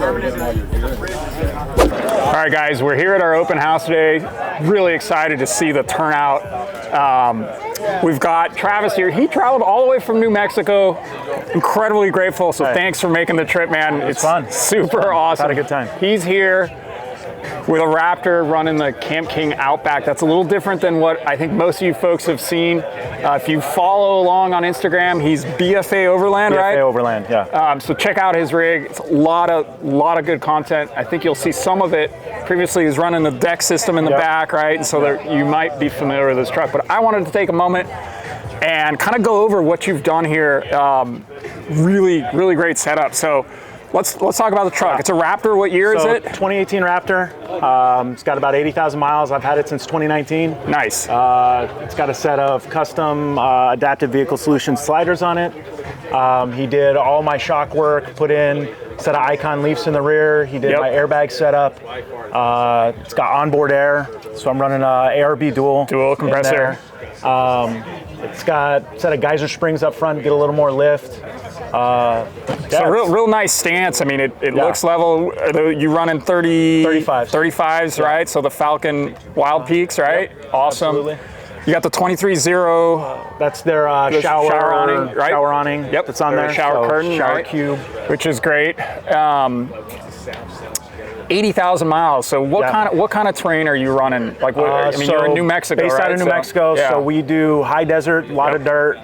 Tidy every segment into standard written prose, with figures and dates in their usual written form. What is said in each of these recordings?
All right, guys, we're here at our open house today. Really excited to see the turnout. We've got Travis here. He traveled all the way from New Mexico. Incredibly grateful. So thanks for making the trip, man. It's fun. Super awesome. Had a good time. He's here with a Raptor running the Camp King Outback. That's a little different than what I think most of you folks have seen. If you follow along on Instagram, he's BFA Overland, right? BFA Overland, yeah. So check out his rig. It's a lot of good content. I think you'll see some of it. Previously, he's running the deck system in the back, right? And so there, you might be familiar with this truck. But I wanted to take a moment and kind of go over what you've done here. Really great setup. So let's talk about the truck. It's a Raptor. What year is it? 2018 Raptor. It's got about 80,000 miles. I've had it since 2019. Nice. It's got a set of custom adaptive vehicle solution sliders on it. He did all my shock work, put in a set of Icon leafs in the rear. He did my airbag setup. It's got onboard air, so I'm running ARB dual compressor. It's got a set of geyser springs up front, get a little more lift. So real nice stance. I mean, it looks level. You running 35s, right? So the Falcon Wild Peaks, right? Yep, Awesome. Absolutely. You got the 23.0. That's their shower awning, right? Shower awning. Yep, it's on there. Shower curtain, shower right? cube, which is great. 80,000 miles. So what kind of terrain are you running? Like, I mean, you're in New Mexico, based right? out of New Mexico, so we do high desert, a lot of dirt,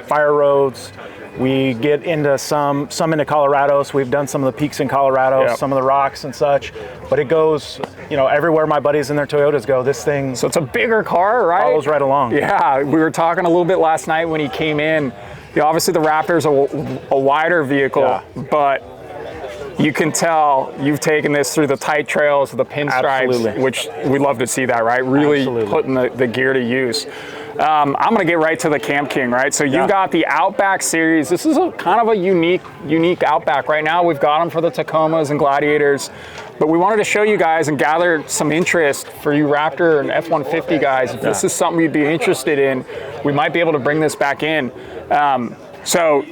fire roads. We get into some into Colorado, so we've done some of the peaks in Colorado, some of the rocks and such. But it goes, everywhere my buddies in their Toyotas go. This thing. So it's a bigger car, right? Follows right along. Yeah, we were talking a little bit last night when he came in. Obviously the Raptor's a wider vehicle, but you can tell you've taken this through the tight trails, the pinstripes, which we love to see that, right? Really putting the gear to use. I'm going to get right to the Camp King, right? So you've got the Outback series. This is kind of a unique Outback. Right now we've got them for the Tacomas and Gladiators, but we wanted to show you guys and gather some interest for you Raptor and F-150 guys. If this is something you'd be interested in, we might be able to bring this back in. So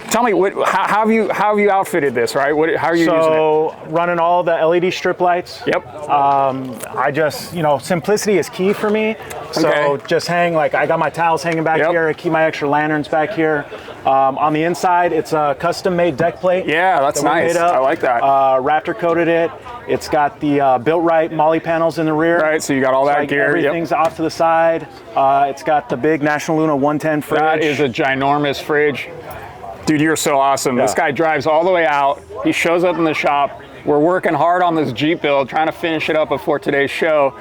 tell me, how have you outfitted this, right? How are you using it? So running all the LED strip lights. Yep. I just, simplicity is key for me. So just I got my towels hanging back here. I keep my extra lanterns back here. On the inside, it's a custom-made deck plate. Yeah, that's nice. I like that. Raptor coated it. It's got the built-right Molly panels in the rear. Right, so you got all that gear. Everything's off to the side. It's got the big National Luna 110 fridge. That is a ginormous fridge. Dude, you're so awesome. This guy drives all the way out. He shows up in the shop. We're working hard on this Jeep build, trying to finish it up before today's show.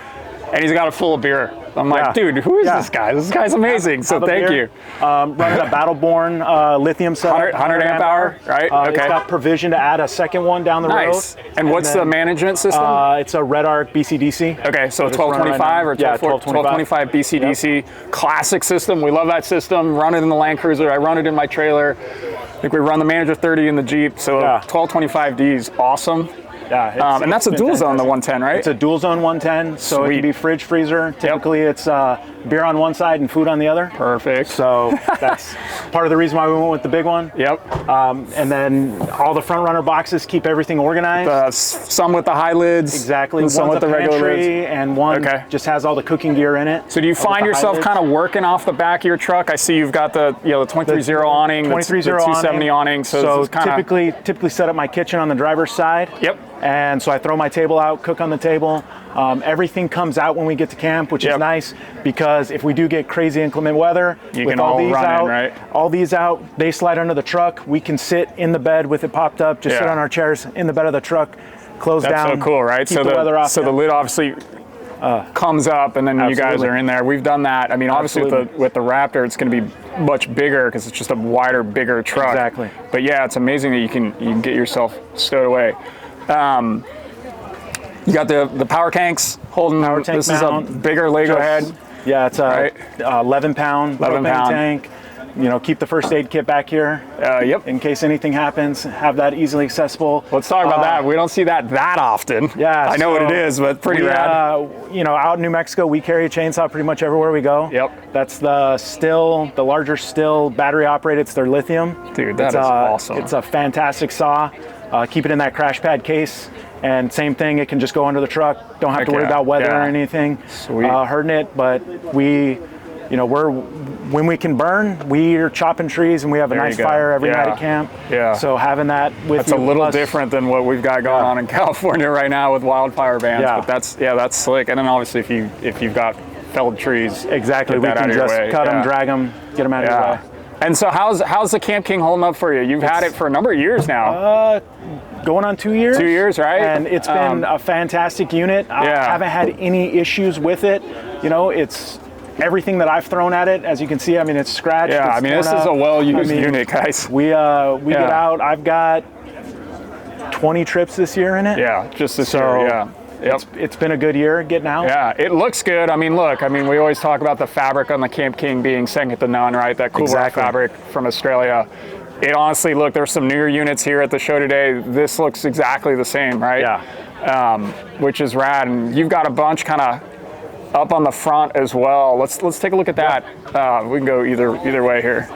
And he's got it full of beer. I'm like, dude, who is this guy? This guy's amazing. So thank you. Running a Battleborn lithium cell. 100 amp hour, right? It's got provision to add a second one down the road. And what's the management system? It's a Red Arc BCDC. Okay, so 1225 or 1225 BCDC. Classic system. We love that system. Run it in the Land Cruiser. I run it in my trailer. I think we run the Manager 30 in the Jeep. So 1225D is awesome. Yeah, and that's a dual zone, the 110, right? It's a dual zone 110, so it can be fridge freezer. Typically, it's beer on one side and food on the other. Perfect. So that's part of the reason why we went with the big one. Yep. And then all the front runner boxes keep everything organized. Some with the high lids. Exactly. And some with the regular lids. And one just has all the cooking gear in it. So do you find yourself kind of working off the back of your truck? I see you've got the 23.0 awning, the 270 awning. So typically set up my kitchen on the driver's side. Yep. And so I throw my table out, cook on the table. Everything comes out when we get to camp, which is nice because if we do get crazy inclement weather, you can all run in, right? All these out, they slide under the truck. We can sit in the bed with it popped up, just sit on our chairs in the bed of the truck, close down. That's so cool, right? Keep the weather off. So the lid obviously comes up and then you guys are in there. We've done that. I mean, obviously with the Raptor, it's going to be much bigger because it's just a wider, bigger truck. Exactly. But yeah, it's amazing that you can get yourself stowed away. You got the power tanks holding. This mount. Is a bigger Lego head. Yeah, it's a 11 pound tank. keep the first aid kit back here. Yep. In case anything happens, have that easily accessible. Let's talk about that. We don't see that often. Yeah. I know what it is, but pretty rad. Out in New Mexico, we carry a chainsaw pretty much everywhere we go. Yep. That's the larger still, battery operated. It's their lithium. Dude, that is awesome. It's a fantastic saw. Keep it in that crash pad case. And same thing, it can just go under the truck. Don't have to worry about weather or anything hurting it. But when we can burn, we are chopping trees and we have a nice fire every night at camp. Yeah. So having that with that's a little different than what we've got going on in California right now with wildfire bans. Yeah. But that's slick. And then obviously if you've got felled trees, exactly, we can just cut them, drag them, get them out of your way. And so how's the Camp King holding up for you? You've had it for a number of years now. Going on 2 years. 2 years, right? And it's been a fantastic unit. I haven't had any issues with it. It's everything that I've thrown at it. As you can see, I mean, it's scratched. Yeah, it's I mean, this is a well-used unit, guys. We get out. I've got 20 trips this year in it. Yeah, just this year, yeah. Yep. It's been a good year getting out. Yeah, it looks good. I mean, we always talk about the fabric on the Camp King being second to none, right? That cool fabric from Australia. It honestly, look, there's some newer units here at the show today. This looks exactly the same, right? Yeah. Which is rad. And you've got a bunch kind of up on the front as well. Let's take a look at that. We can go either way here.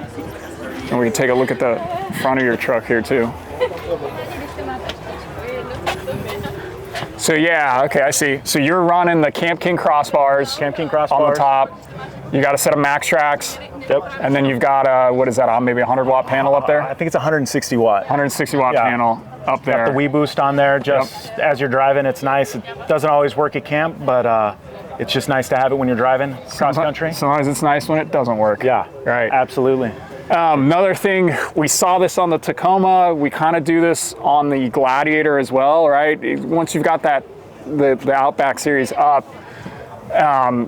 And we can take a look at the front of your truck here too. So yeah, okay, I see. So you're running the Camp King crossbars. Camp King crossbars. On the top. You got a set of max tracks. Yep. And then you've got what is that? Maybe a 100-watt panel up there? I think it's 160 watt. 160-watt panel up there. Got the Wii Boost on there. Just as you're driving, it's nice. It doesn't always work at camp, but it's just nice to have it when you're driving cross country. Sometimes it's nice when it doesn't work. Yeah. Right. Absolutely. Another thing, we saw this on the Tacoma. We kind of do this on the Gladiator as well, right? Once you've got the Outback series up,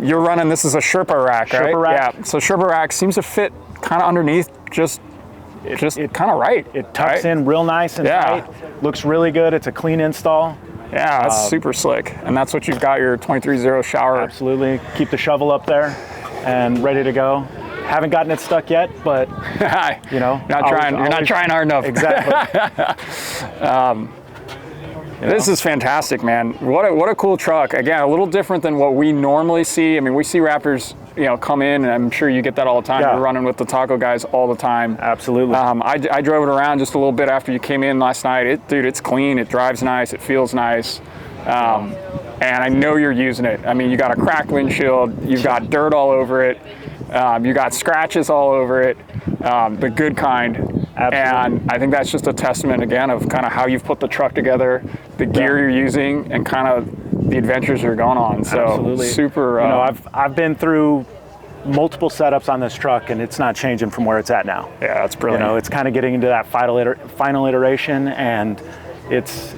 you're running, this is a Sherpa rack, right? Sherpa rack. Yeah, so Sherpa rack seems to fit kind of underneath, just kind of right. It tucks in real nice and tight. Looks really good. It's a clean install. Yeah, that's super slick. And that's what you've got your 23-0 shower. Absolutely. Keep the shovel up there and ready to go. Haven't gotten it stuck yet, but you're not trying hard enough. Exactly. This is fantastic, man. What a cool truck. Again, a little different than what we normally see. I mean, we see Raptors, come in, and I'm sure you get that all the time. You're running with the taco guys all the time. Absolutely. I drove it around just a little bit after you came in last night. Dude, it's clean. It drives nice. It feels nice. And I know you're using it. I mean, you got a cracked windshield. You've got dirt all over it. You got scratches all over it. The good kind. Absolutely. And I think that's just a testament, again, of kind of how you've put the truck together, the gear you're using, and kind of the adventures you're going on. So absolutely. Super. I've been through multiple setups on this truck, and it's not changing from where it's at now. Yeah, that's brilliant. It's kind of getting into that final iteration, and it's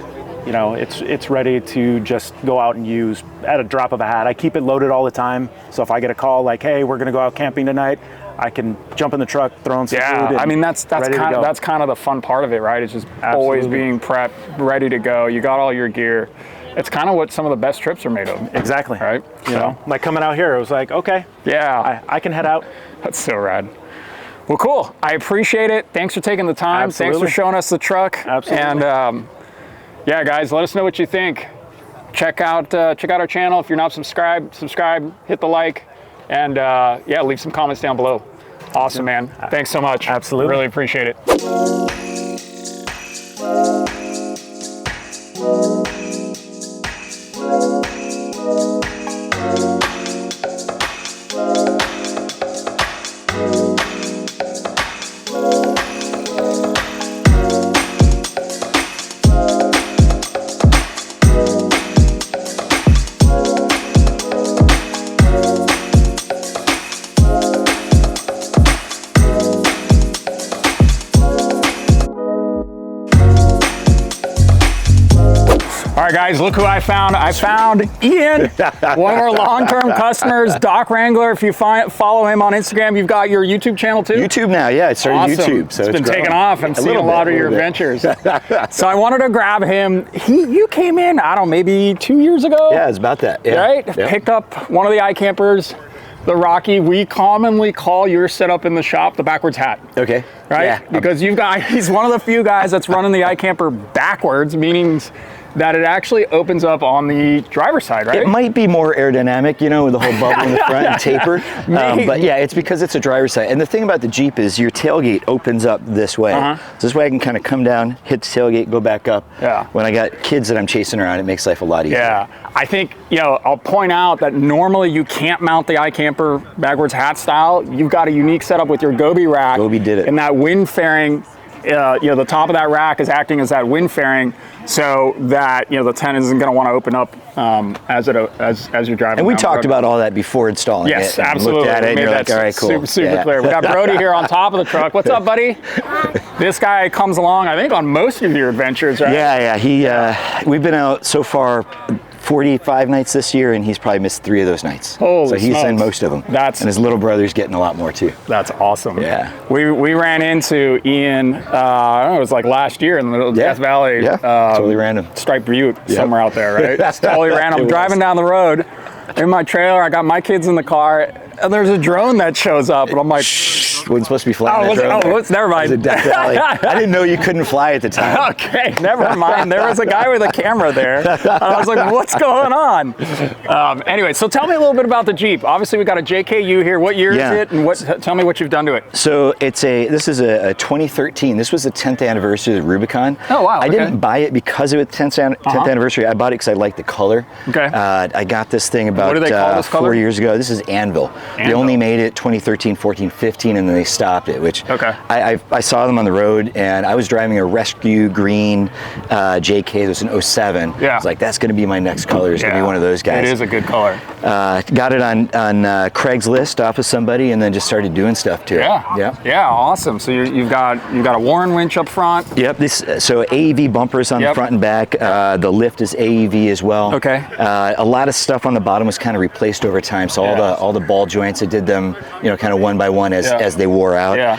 ready to just go out and use at a drop of a hat. I keep it loaded all the time, so if I get a call like, "Hey, we're going to go out camping tonight," I can jump in the truck, throw in some food. Yeah, I mean that's kind of the fun part of it, right? It's just always being prepped, ready to go. You got all your gear. It's kind of what some of the best trips are made of. Exactly. Right. Like coming out here, it was like, okay, yeah, I can head out. That's so rad. Well, cool. I appreciate it. Thanks for taking the time. Absolutely. Thanks for showing us the truck. Absolutely. And yeah, guys, let us know what you think. Check out our channel. If you're not subscribed, hit the like, and leave some comments down below. Awesome, man. Thanks so much. Absolutely. Really appreciate it. All right, guys, look who I found. I found Ian, one of our long-term customers, Doc Wrangler. If you follow him on Instagram, you've got your YouTube channel too? YouTube now, yeah. I started YouTube. So it's been taking off. I'm seeing a lot of your adventures. So I wanted to grab him. You came in, I don't know, maybe 2 years ago? Yeah, it's about that. Yeah. Right? Yep. Picked up one of the iCampers. the Rocky, we commonly call your setup in the shop the backwards hat. Okay. Right? Yeah. Because he's one of the few guys that's running the iCamper backwards, meaning that it actually opens up on the driver's side, right? It might be more aerodynamic, you know, with the whole bubble in the front and tapered. But yeah, it's because it's a driver's side. And the thing about the Jeep is your tailgate opens up this way. So this way I can kind of come down, hit the tailgate, go back up. Yeah. When I got kids that I'm chasing around, it makes life a lot easier. Yeah. I think, you know, I'll point out that normally you can't mount the iCamper backwards hat style. You've got a unique setup with your Goby rack. Goby did it. And that wind fairing, you know, the top of that rack is acting as that wind fairing, so that, you know, the tent isn't going to want to open up as you're driving. And we talked about all that before installing it. Yes, and absolutely. Looked at it and you're like, all right, cool. Super clear. We got Brody here on top of the truck. What's up, buddy? This guy comes along, I think, on most of your adventures, right? Yeah. We've been out so far 45 nights this year, and he's probably missed 3 of those nights. Holy so he's smokes. in most of them. And his little brother's getting a lot more too. That's awesome. Yeah. We ran into Ian, I don't know, it was like last year in the middle of Death Valley. Yeah, totally random. Striped Butte, somewhere out there, right? That's totally random. I'm driving down the road in my trailer, I got my kids in the car, and there's a drone that shows up, and I'm like, wasn't supposed to be flying. Never mind. It was a Death Valley. I didn't know you couldn't fly at the time. Okay, never mind. There was a guy with a camera there. And I was like, what's going on? Anyway, so tell me a little bit about the Jeep. Obviously, we got a JKU here. What year is it? And tell me what you've done to it. So this is a 2013. This was the 10th anniversary of the Rubicon. Oh, wow. I didn't buy it because of its 10th anniversary. I bought it because I liked the color. Okay. I got this thing about what do they call this color? 4 years ago. This is Anvil. They only made it 2013, 14, 15, and then they stopped it, which I saw them on the road, and I was driving a Rescue Green JK. It was an 07. Yeah. I was like, that's going to be my next color. It's going to be one of those guys. It is a good color. Got it on Craigslist off of somebody, and then just started doing stuff to it. Yeah, awesome. So you've got a Warren winch up front. Yep. So AEV bumpers on the front and back. The lift is AEV as well. Okay. A lot of stuff on the bottom was kind of replaced over time. So all the ball joints, I did them, you know, kind of one by one as they wore out.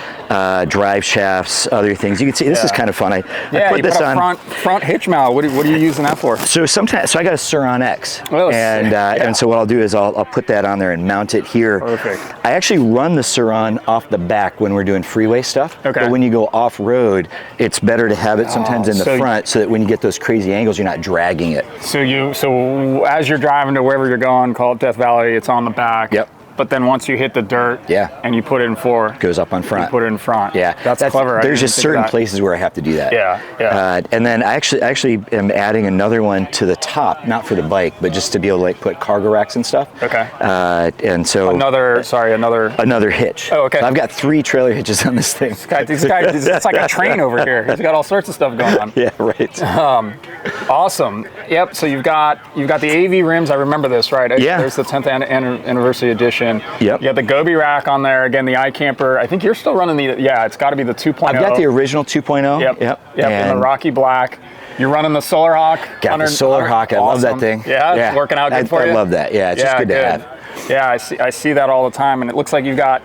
Drive shafts, other things. You can see this is kind of fun. I put this on front hitch mount. What are you using that for? So I got a Sur-On X, and and so what I'll do is I'll put that on there and mount it here. Perfect. I actually run the Sur-On off the back when we're doing freeway stuff. Okay. But when you go off road, it's better to have it sometimes in the front, so that when you get those crazy angles, you're not dragging it. So as you're driving to wherever you're going, call it Death Valley, it's on the back. Yep. But then once you hit the dirt, and you put it in forward, goes up on front. You put it in front. Yeah, that's clever. There's just certain places where I have to do that. And then I actually am adding another one to the top, not for the bike, but just to be able to like put cargo racks and stuff. Okay. And so another hitch. Oh, okay. So I've got 3 trailer hitches on this thing. This guy, it's like a train over here. He's got all sorts of stuff going on. Yeah, right. Awesome. Yep. So you've got the AV rims. I remember this, right? Yeah. There's the 10th anniversary edition. Yep. You have the Goby rack on there. Again, the iCamper. I think you're still running it's got to be the 2.0. I've got the original 2.0. Yep. And the Rocky Black. You're running the Solar Hawk. Got the Solar Hawk. I love that thing. Yeah, it's working out good for you. I love that. Yeah, it's just good to have. Yeah, I see that all the time, and it looks like you've got.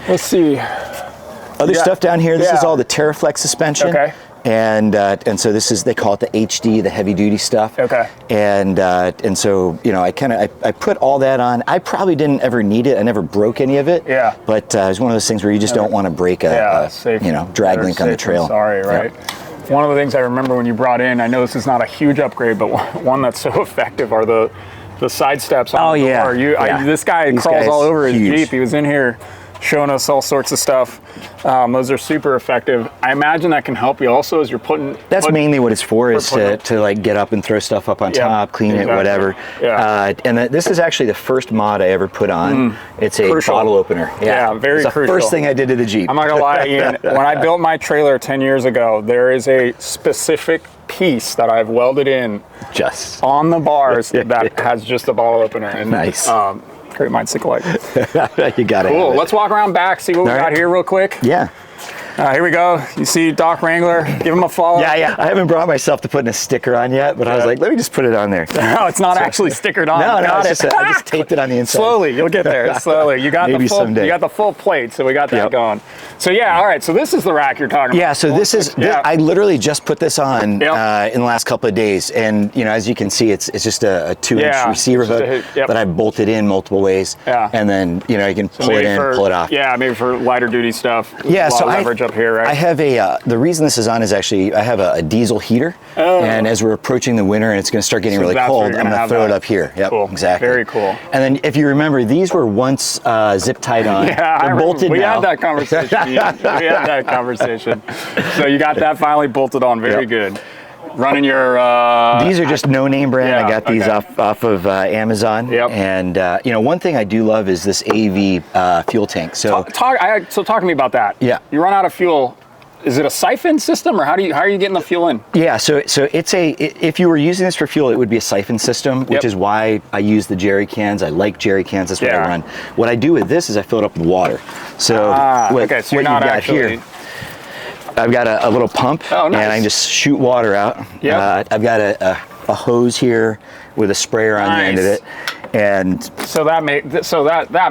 Let's see. Other stuff down here. This is all the TerraFlex suspension. Okay. And so they call it the HD, the heavy duty stuff. Okay. And so, you know, I put all that on. I probably didn't ever need it. I never broke any of it. Yeah. But it's one of those things where you just don't want to break drag link on the trail. Sorry, right? Yep. One of the things I remember when you brought in, I know this is not a huge upgrade, but one that's so effective are the side steps on the door. This guy crawls all over his Jeep. He was in here showing us all sorts of stuff. Those are super effective. I imagine that can help you also as you're putting. That's mainly what it's for, is to like get up and throw stuff up on top, clean it, whatever. Yeah. And this is actually the first mod I ever put on. It's a bottle opener. Yeah, very it's crucial. The first thing I did to the Jeep. I'm not gonna lie, Ian. When I built my trailer 10 years ago, there is a specific piece that I've welded in just on the bars that has just a bottle opener. And, nice. Great minds think alike. You got it. Cool. Let's walk around back, see what we got here real quick. Yeah. Here we go. You see Doc Wrangler. Give him a follow. Yeah. I haven't brought myself to putting a sticker on yet, but I was like, let me just put it on there. No, it's not actually stickered on. No, I just taped it on the inside. Slowly, you'll get there. Slowly. You got Maybe the full. someday. You got the full plate, so we got that going. So yeah, all right. So this is the rack you're talking about. Yeah. So this is. I literally just put this on in the last couple of days, and as you can see, it's just a 2-inch receiver hook that I bolted in multiple ways. Yeah. And then you can pull it in, pull it off. Yeah, maybe for lighter duty stuff. Yeah. So leverage up here, right? I have the reason this is on is actually I have a diesel heater, and as we're approaching the winter and it's going to start getting really cold, I'm going to throw it up here. Yep, cool. Exactly. Very cool. And then if you remember, these were once zip tied on. Yeah, they're bolted we now. had that conversation. We had that conversation. So you got that finally bolted on. Very good. Running your. These are just no name brand. I got these off of Amazon. Yep. And one thing I do love is this AV fuel tank. So talk to me about that. Yeah. You run out of fuel. Is it a siphon system, or how are you getting the fuel in? Yeah, so it's if you were using this for fuel, it would be a siphon system, which is why I use the jerry cans. I like jerry cans. That's what I run. What I do with this is I fill it up with water. So so you're not actually. Here, I've got a little pump, and I can just shoot water out. Yeah. I've got a hose here with a sprayer on the end of it. And so that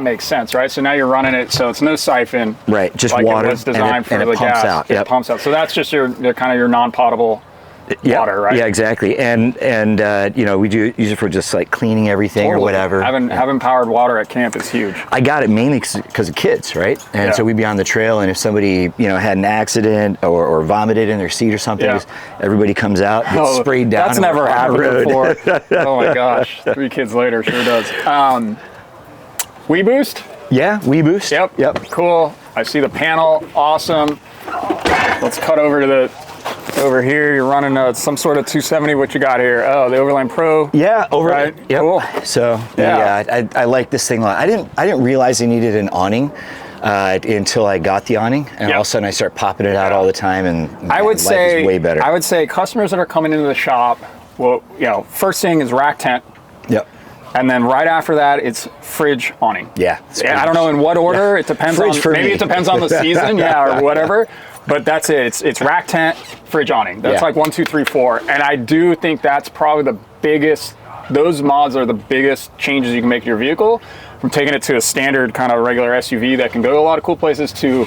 makes sense, right? So now you're running it, so it's no siphon, right? Just like water, it was designed for and the it pumps gas. out. It pumps out. So that's just your kind of your non-potable water, right? Yeah, exactly. And we do use it for just like cleaning everything or whatever. Having powered water at camp is huge. I got it mainly because of kids, right? And so we'd be on the trail, and if somebody had an accident or vomited in their seat or something, everybody comes out, gets sprayed down. That's never happened before. Oh my gosh, 3 kids later, sure does. We Boost? Yeah, We Boost. Yep. Cool. I see the panel. Awesome. Let's cut over to over here. You're running some sort of 270. What you got here? Oh, the Overland Pro. Yeah, right. Yep. Cool. So I like this thing a lot. I didn't realize I needed an awning until I got the awning, and all of a sudden I start popping it out all the time, and I would say life is way better. I would say customers that are coming into the shop, well, first thing is rack tent. Yep. And then right after that, it's fridge awning. Yeah. I don't know in what order. It depends on maybe it depends on the season, or whatever. But that's it. It's rack tent, fridge awning. That's like 1, 2, 3, 4. And I do think that's probably the biggest. Those mods are the biggest changes you can make to your vehicle, from taking it to a standard kind of regular SUV that can go to a lot of cool places to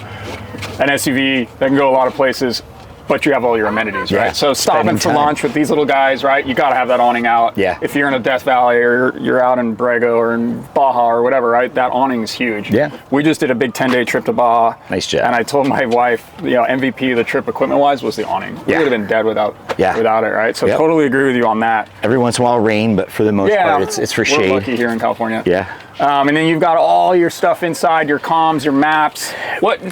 an SUV that can go a lot of places, but you have all your amenities, right? So stopping for lunch with these little guys, right? You got to have that awning out. Yeah. If you're in a Death Valley or you're out in Brego or in Baja or whatever, right? That awning is huge. Yeah. We just did a big 10-day trip to Baja. Nice job. And I told my wife, MVP of the trip equipment-wise was the awning. We would have been dead without it, right? So totally agree with you on that. Every once in a while rain, but for the most part, it's for shade. We're lucky here in California. Yeah. And then you've got all your stuff inside, your comms, your maps.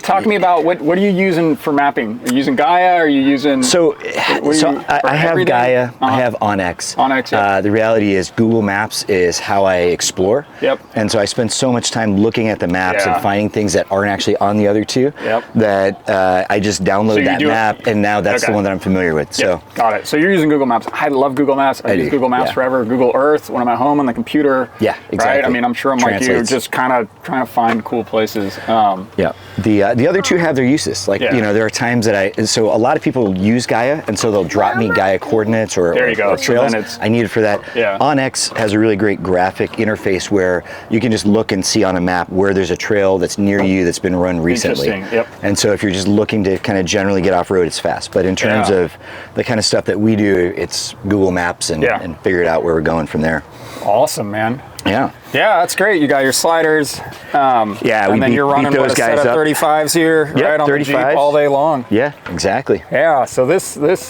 Talk to me about what are you using for mapping? Are you using Gaia? Are you using? I have Gaia. I have Onyx. Onyx. Yeah. The reality is Google Maps is how I explore. Yep. And so I spend so much time looking at the maps and finding things that aren't actually on the other two. Yep. That I just download that map, and now that's the one that I'm familiar with. So got it. So you're using Google Maps. I love Google Maps. I use Google Maps forever. Google Earth when I'm at home on the computer. Yeah. Exactly. Right. I mean, I'm sure I'm like you, just kind of trying to find cool places. Yeah. The other two have their uses. Like there are times that so a lot of people use Gaia, and so they'll drop me Gaia coordinates or trails. I need it for that. Yeah. Onyx has a really great graphic interface where you can just look and see on a map where there's a trail that's near you that's been run recently. Yep. And so if you're just looking to kind of generally get off road, it's fast. But in terms of the kind of stuff that we do, it's Google Maps and figure it out where we're going from there. Awesome, man. Yeah. Yeah, that's great. You got your sliders. And then you're running those guys set of 35s here, right on 35s. The Jeep all day long. Yeah, exactly. Yeah. So this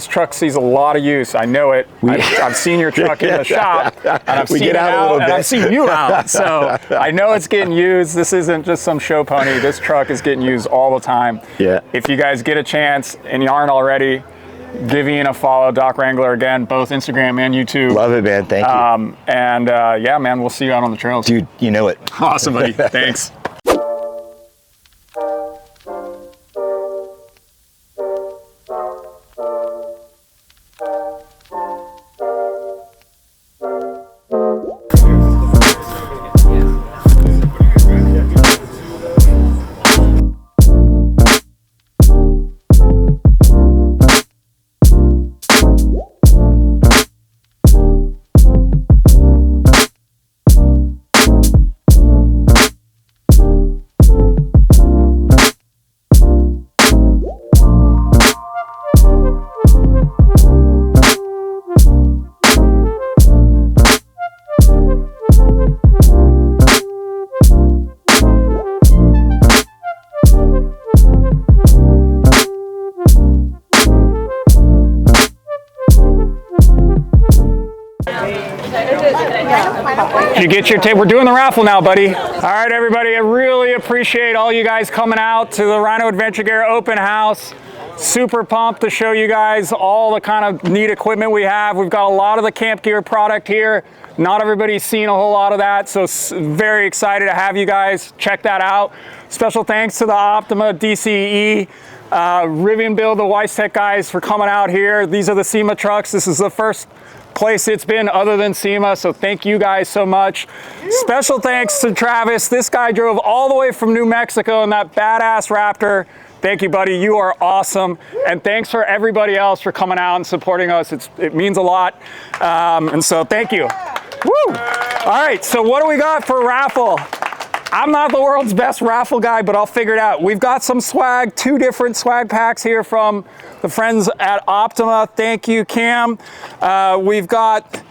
truck sees a lot of use. I know it. I've seen your truck in the shop, and I've seen it out, and I've seen you out. So I know it's getting used. This isn't just some show pony. This truck is getting used all the time. Yeah. If you guys get a chance and you aren't already, give Ian a follow, Doc Wrangler, again, both Instagram and YouTube. Love it, man. Thank you. Yeah, man, we'll see you out on the trails. Dude, you know it. Awesome, buddy. Thanks. you get your tape? We're doing the raffle now, buddy. All right, everybody. I really appreciate all you guys coming out to the Rhino Adventure Gear open house. Super pumped to show you guys all the kind of neat equipment we have. We've got a lot of the camp gear product here. Not everybody's seen a whole lot of that, so very excited to have you guys check that out. Special thanks to the Optima DCE, Rivian Build, the Weisstech guys for coming out here. These are the SEMA trucks. This is the first place it's been other than SEMA, so thank you guys so much. Special thanks to Travis. This guy drove all the way from New Mexico in that badass Raptor. Thank you, buddy. You are awesome. And thanks for everybody else for coming out and supporting us. It means a lot. And so thank you. Woo! All right, so what do we got for raffle? I'm not the world's best raffle guy, but I'll figure it out. We've got some swag, 2 different swag packs here from the friends at Optima. Thank you, Cam. We've got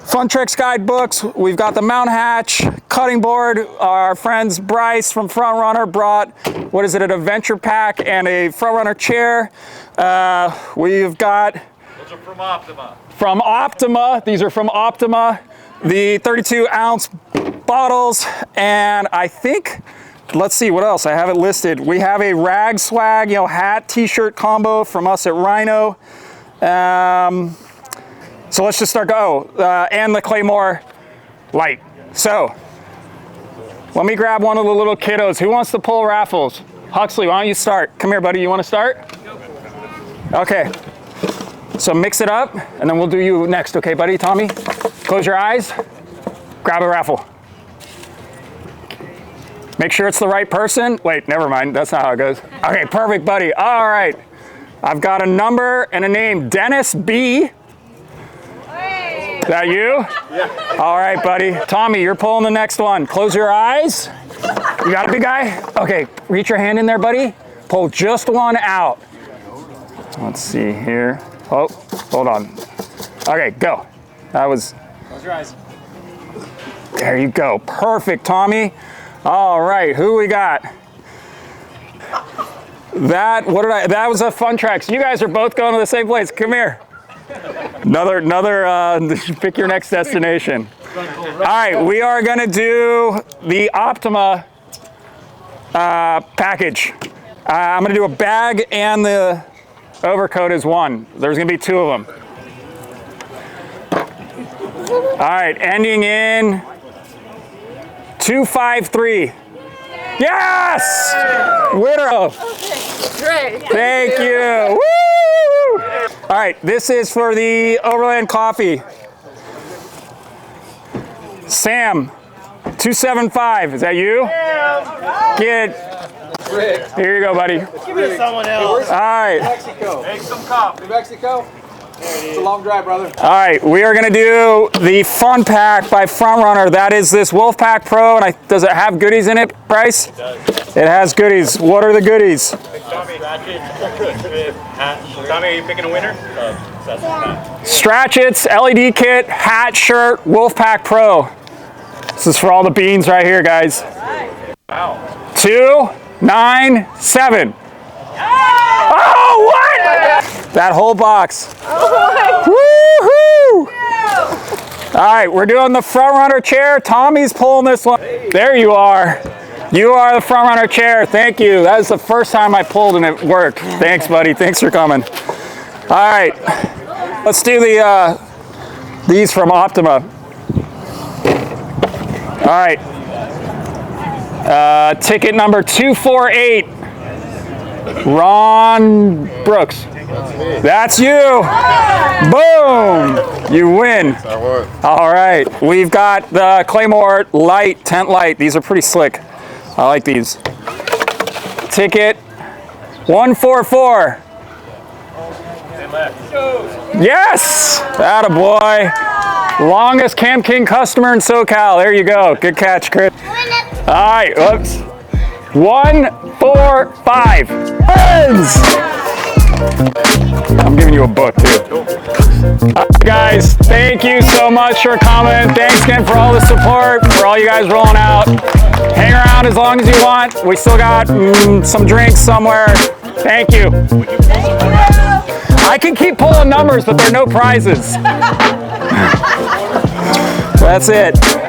Funtrex guidebooks. We've got the mount hatch, cutting board. Our friends Bryce from Front Runner brought, what is it, an adventure pack and a Front Runner chair. We've got... Those are from Optima. From Optima. These are from Optima. The 32-ounce bottles, and I think, let's see what else. I have it listed. We have a rag swag, hat, t-shirt combo from us at Rhino. So let's just start and the Claymore light. So let me grab one of the little kiddos. Who wants to pull raffles? Huxley, why don't you start? Come here, buddy. You want to start? Okay. So mix it up, and then we'll do you next. Okay, buddy? Tommy, close your eyes. Grab a raffle. Make sure it's the right person. Wait, never mind. That's not how it goes. Okay, perfect, buddy. All right. I've got a number and a name. Dennis B. Is that you? Yeah. All right, buddy. Tommy, you're pulling the next one. Close your eyes. You got a big guy? Okay, reach your hand in there, buddy. Pull just one out. Let's see here. Oh, hold on. Okay, go. That was... Close your eyes. There you go. Perfect, Tommy. All right, who we got? That was a Funtrex. You guys are both going to the same place. Come here. Another pick your next destination. All right, we are gonna do the Optima package. I'm gonna do a bag and the overcoat is one. There's gonna be 2 of them. All right, ending in 253. Yes! Winner. Great. Thank you. Woo! All right, this is for the Overland Coffee. Sam, 275. Is that you? Yeah. Get. Here you go, buddy. Give me someone else. All right. Mexico. Make some coffee. New Mexico? It's a long drive, brother. All right, we are gonna do the Fun Pack by Front Runner. That is this Wolfpack Pro, and does it have goodies in it, Bryce? It does. It has goodies. What are the goodies? Tommy, are you picking a winner? Stratchets, LED kit, hat, shirt, Wolfpack Pro. This is for all the beans right here, guys. Wow. 297. Oh, what? That whole box. Woohoo! All right, we're doing the Front Runner chair. Tommy's pulling this one. There you are. You are the Front Runner chair. Thank you. That was the first time I pulled and it worked. Thanks, buddy. Thanks for coming. All right, let's do these from Optima. All right. Ticket number 248. Ron Brooks. That's you. Boom. You win. All right. We've got the Claymore light, tent light. These are pretty slick. I like these. Ticket 144. Yes. Attaboy. Longest Camp King customer in SoCal. There you go. Good catch, Chris. All right. Whoops. 145. Wins. I'm giving you a book too. All right, guys, thank you so much for coming. Thanks again for all the support, for all you guys rolling out. Hang around as long as you want. We still got some drinks somewhere. Thank you. I can keep pulling numbers, but there are no prizes. That's it.